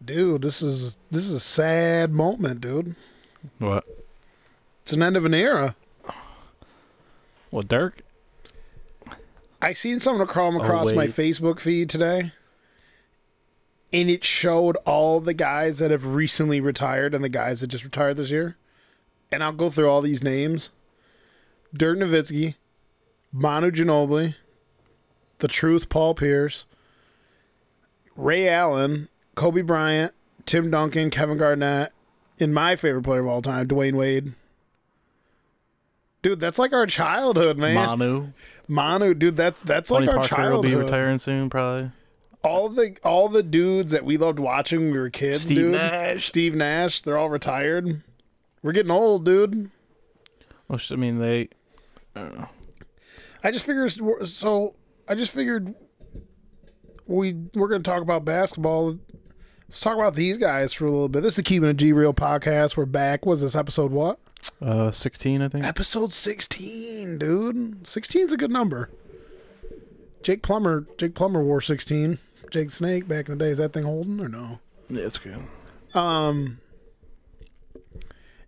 Dude, this is a sad moment, dude. What? It's an end of an era. What, Dirk? I seen something crawl across my Facebook feed today, and it showed all the guys that have recently retired and the guys that just retired this year. And I'll go through all these names. Dirk Nowitzki, Manu Ginobili, The Truth, Paul Pierce, Ray Allen, Kobe Bryant, Tim Duncan, Kevin Garnett, and my favorite player of all time, Dwayne Wade. Dude, that's like our childhood, man. Manu, dude, that's like our childhood. Parker will be retiring soon, probably. All the dudes that we loved watching when we were kids, Steve Nash, they're all retired. We're getting old, dude. Well, I mean, they... I just figured we're going to talk about basketball. Let's talk about these guys for a little bit. This is the Keepin' a G Real podcast. We're back. Was this episode what? 16, I think. Episode 16, dude. 16's a good number. Jake Plummer wore 16. Jake Snake back in the day. Is that thing holding or no? Yeah, it's good.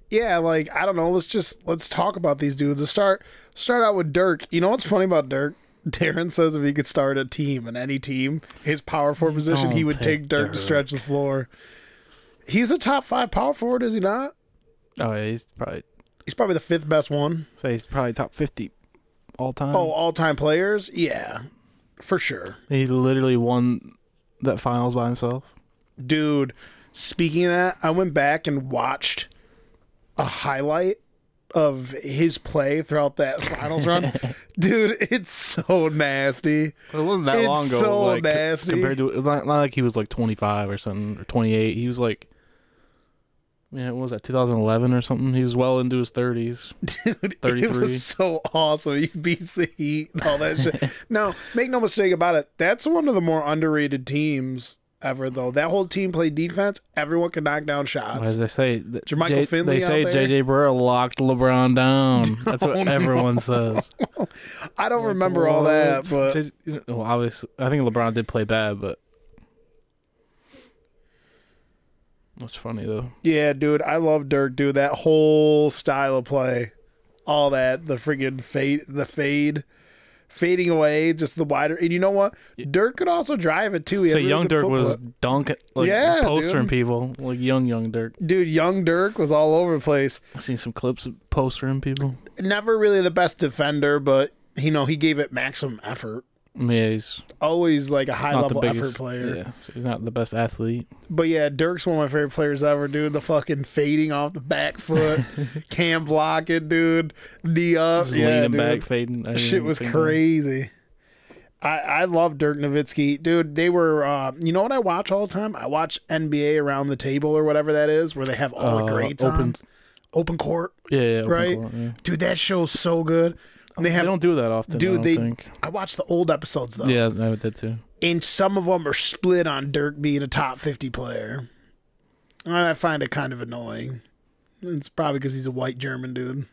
Yeah, like, I don't know. Let's talk about these dudes. Let's start out with Dirk. You know what's funny about Dirk? Darren says if he could start a team in any team, his power forward position, he would take Dirk to stretch the floor. He's a top 5 power forward, is he not? Oh, yeah, he's probably the 5th best one. So he's probably top 50 all time. Oh, all-time players? Yeah, for sure. He literally won that finals by himself. Dude, speaking of that, I went back and watched a highlight of his play throughout that finals run. Dude, it's so nasty. It wasn't that long ago. It's so nasty. Compared to, it's not like he was like 25 or something, or 28. He was like, what was that, 2011 or something? He was well into his 30s. Dude, 33. It was so awesome. He beats the Heat and all that shit. Now, make no mistake about it, that's one of the more underrated teams ever, though. That whole team played defense. Everyone could knock down shots. Well, as they say, Jermichael Finley they say out there. JJ Barea locked LeBron down. That's what everyone says. I don't remember all that, but well, obviously, I think LeBron did play bad, but that's funny though. Yeah, dude, I love Dirk, dude. That whole style of play, all that, the freaking fading away, just the wider. And you know what? Dirk could also drive it too. So young Dirk was dunking, postering people, like young Dirk. Dude, young Dirk was all over the place. I've seen some clips of postering people. Never really the best defender, but he gave it maximum effort. Yeah, he's always like a high-level effort player. Yeah, so he's not the best athlete. But yeah, Dirk's one of my favorite players ever, dude. The fucking fading off the back foot, cam blocking, dude. Knee up. Just yeah, leaning dude. back, fading. Shit was crazy. I love Dirk Nowitzki. Dude, they were, you know what I watch all the time? I watch NBA Around the Table or whatever that is, where they have all the greats on. Open Court. Yeah, right? Court, yeah. Dude, that show's so good. They don't do that often. Dude, I watched the old episodes though. Yeah, I did too. And some of them are split on Dirk being a top 50 player. I find it kind of annoying. It's probably because he's a white German dude.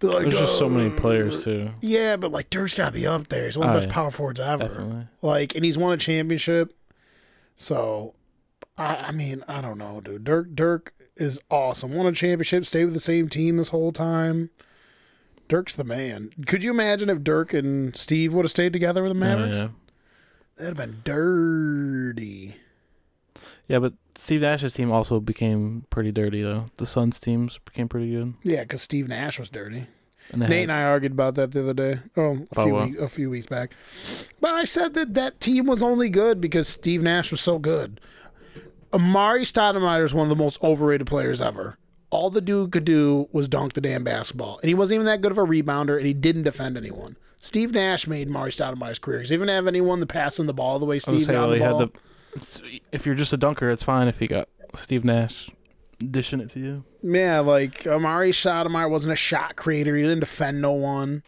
Like, there's just so many players too. Yeah, but like Dirk's got to be up there. He's one of the best power forwards ever. Definitely. Like, and he's won a championship. So, I mean, I don't know, dude. Dirk is awesome. Won a championship. Stayed with the same team this whole time. Dirk's the man. Could you imagine if Dirk and Steve would have stayed together with the Mavericks? Yeah. That'd have been dirty. Yeah, but Steve Nash's team also became pretty dirty, though. The Suns teams became pretty good. Yeah, because Steve Nash was dirty. Nate and I argued about that the other day. Oh, a few weeks back. But I said that team was only good because Steve Nash was so good. Amari Stoudemire is one of the most overrated players ever. All the dude could do was dunk the damn basketball. And he wasn't even that good of a rebounder, and he didn't defend anyone. Steve Nash made Amari Stoudemire's career. He didn't have anyone to pass him the ball the way Steve got the ball. If you're just a dunker, it's fine if you got Steve Nash dishing it to you. Yeah, like Amari Stoudemire wasn't a shot creator. He didn't defend no one.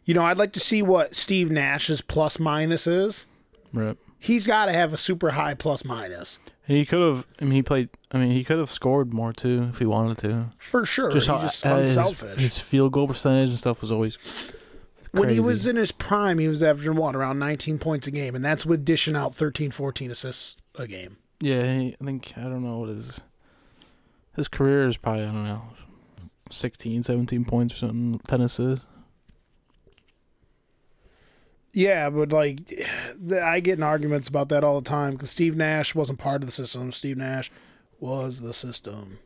I'd like to see what Steve Nash's plus minus is. Right. He's got to have a super high plus minus. And he could have. He could have scored more too if he wanted to. For sure. He's just unselfish. His field goal percentage and stuff was always crazy. When he was in his prime, he was averaging around 19 points a game, and that's with dishing out 13, 14 assists a game. Yeah, I don't know what his career is probably, I don't know, 16, 17 points or something, 10 assists. Yeah, but like, I get in arguments about that all the time because Steve Nash wasn't part of the system. Steve Nash was the system.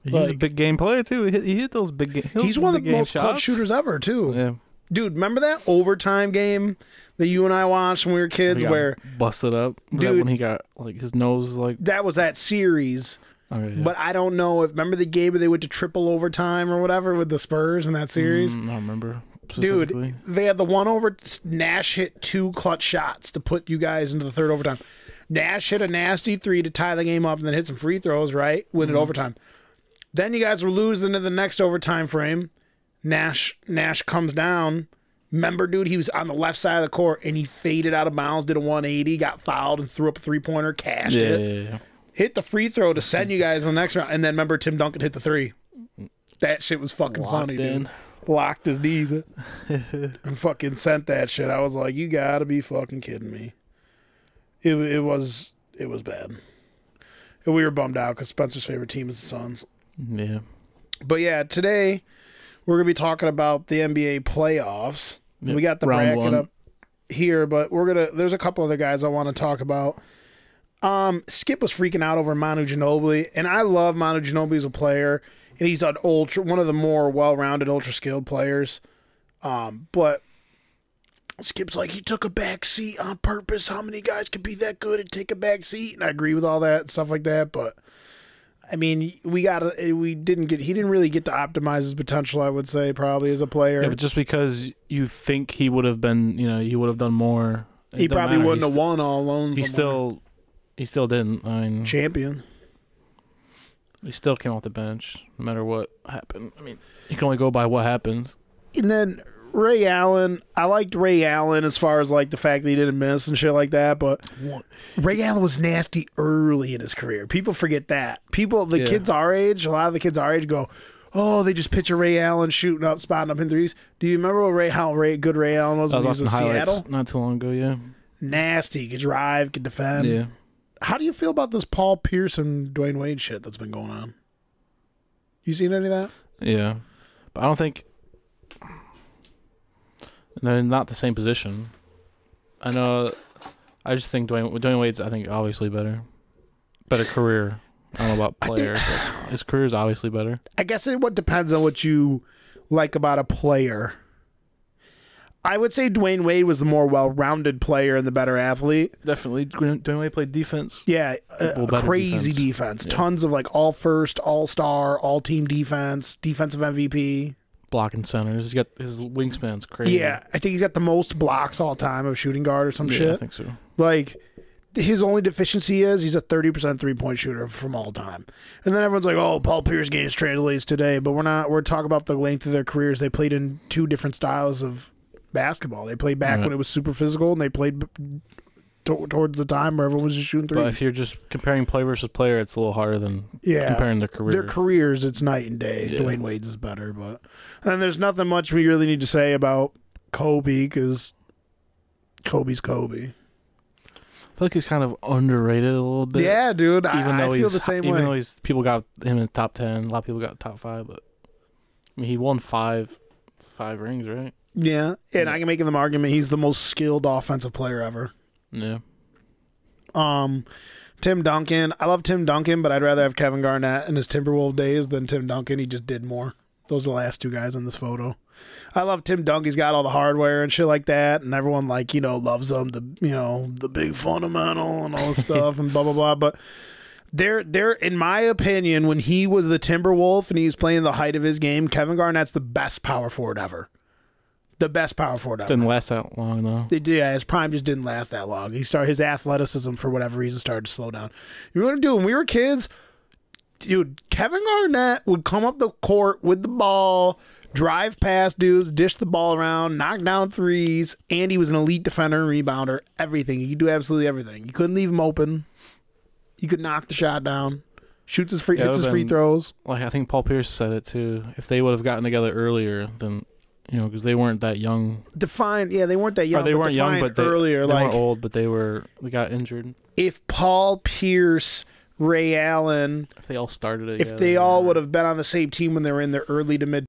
He's a big game player too. He hit those big game. He's one of the most clutch shooters ever too. Yeah, dude, remember that overtime game that you and I watched when we were kids, where busted up? Dude, when he got like his nose like that was that series. Okay, yeah. But I don't know if remember the game where they went to triple overtime or whatever with the Spurs in that series. I don't remember. Dude, they had the one over. Nash hit 2 clutch shots to put you guys into the third overtime. Nash hit a nasty 3 to tie the game up, and then hit some free throws. Right, win it overtime. Then you guys were losing in the next overtime frame. Nash comes down. Remember, dude, he was on the left side of the court, and he faded out of bounds, did a 180, got fouled, and threw up a 3-pointer, cashed it. Yeah. Hit the free throw to send you guys in the next round. And then remember, Tim Duncan hit the 3. That shit was fucking funny, dude. Locked his knees and fucking sent that shit. I was like, you gotta be fucking kidding me. It was bad. And we were bummed out because Spencer's favorite team is the Suns. Yeah. But yeah, today we're going to be talking about the NBA playoffs. Yep. We got the bracket up here, but there's a couple other guys I want to talk about. Skip was freaking out over Manu Ginobili, and I love Manu Ginobili as a player, and he's one of the more well-rounded, ultra-skilled players. But Skip's like, he took a back seat on purpose. How many guys could be that good and take a back seat? And I agree with all that stuff like that, but I mean, he didn't really get to optimize his potential, I would say, probably as a player. Yeah, but just because you think he would have been, he would have done more. He probably wouldn't have won all alone. He still didn't. I mean, champion. He still came off the bench, no matter what happened. I mean, you can only go by what happened. And then Ray Allen, I liked Ray Allen as far as like the fact that he didn't miss and shit like that, but Ray Allen was nasty early in his career. People forget that. Kids our age, a lot of the kids our age go, oh, they just picture Ray Allen shooting up, spotting up in threes. Do you remember how good Ray Allen was when he was in Seattle? Not too long ago, yeah. Nasty, could drive, could defend. Yeah. How do you feel about this Paul Pierce and Dwayne Wade shit that's been going on? You seen any of that? Yeah, but I don't think they're not the same position. I just think Dwayne Wade's, I think, obviously better career. I don't know about player, but his career is obviously better. I guess it depends on what you like about a player. I would say Dwayne Wade was the more well-rounded player and the better athlete. Definitely. Dwayne Wade played defense. Yeah, crazy defense. Yeah. Tons of like all-first, all-star, all-team defense, defensive MVP. Blocking centers. He's got his wingspan's crazy. Yeah, I think he's got the most blocks all time of shooting guard or some shit. I think so. Like, his only deficiency is he's a 30% three-point shooter from all time. And then everyone's like, oh, Paul Pierce games traded late today. But we're talking about the length of their careers. They played in 2 different styles of basketball. They played back when it was super physical, and they played towards the time where everyone was just shooting threes. But if you're just comparing player versus player, it's a little harder than comparing their careers. Their careers, it's night and day. Yeah. Dwayne Wade's is better, but and then there's nothing much we really need to say about Kobe because Kobe's Kobe. I feel like he's kind of underrated a little bit. Yeah, dude. I feel the same way. Even though people got him in top 10, a lot of people got top 5, but I mean, he won five rings, right? Yeah, and I can make him the argument he's the most skilled offensive player ever. Yeah. Tim Duncan. I love Tim Duncan, but I'd rather have Kevin Garnett in his Timberwolves days than Tim Duncan. He just did more. Those are the last 2 guys in this photo. I love Tim Duncan. He's got all the hardware and shit like that, and everyone loves him. The big fundamental and all this stuff and blah blah blah. But they're in my opinion, when he was the Timberwolf and he was playing the height of his game, Kevin Garnett's the best power forward ever. The best power forward ever. Didn't last that long, though. His prime just didn't last that long. His athleticism, for whatever reason, started to slow down. You know what I'm doing? When we were kids, dude, Kevin Garnett would come up the court with the ball, drive past dudes, dish the ball around, knock down threes, and he was an elite defender and rebounder. Everything. He could do absolutely everything. You couldn't leave him open. He could knock the shot down. Hits his free throws. Like I think Paul Pierce said it, too. If they would have gotten together earlier, then You know, because they weren't that young. They weren't that young. They weren't young, but earlier. They weren't old, but they got injured. If Paul Pierce, Ray Allen, if they all started again, if they all would have been on the same team when they were in their early to mid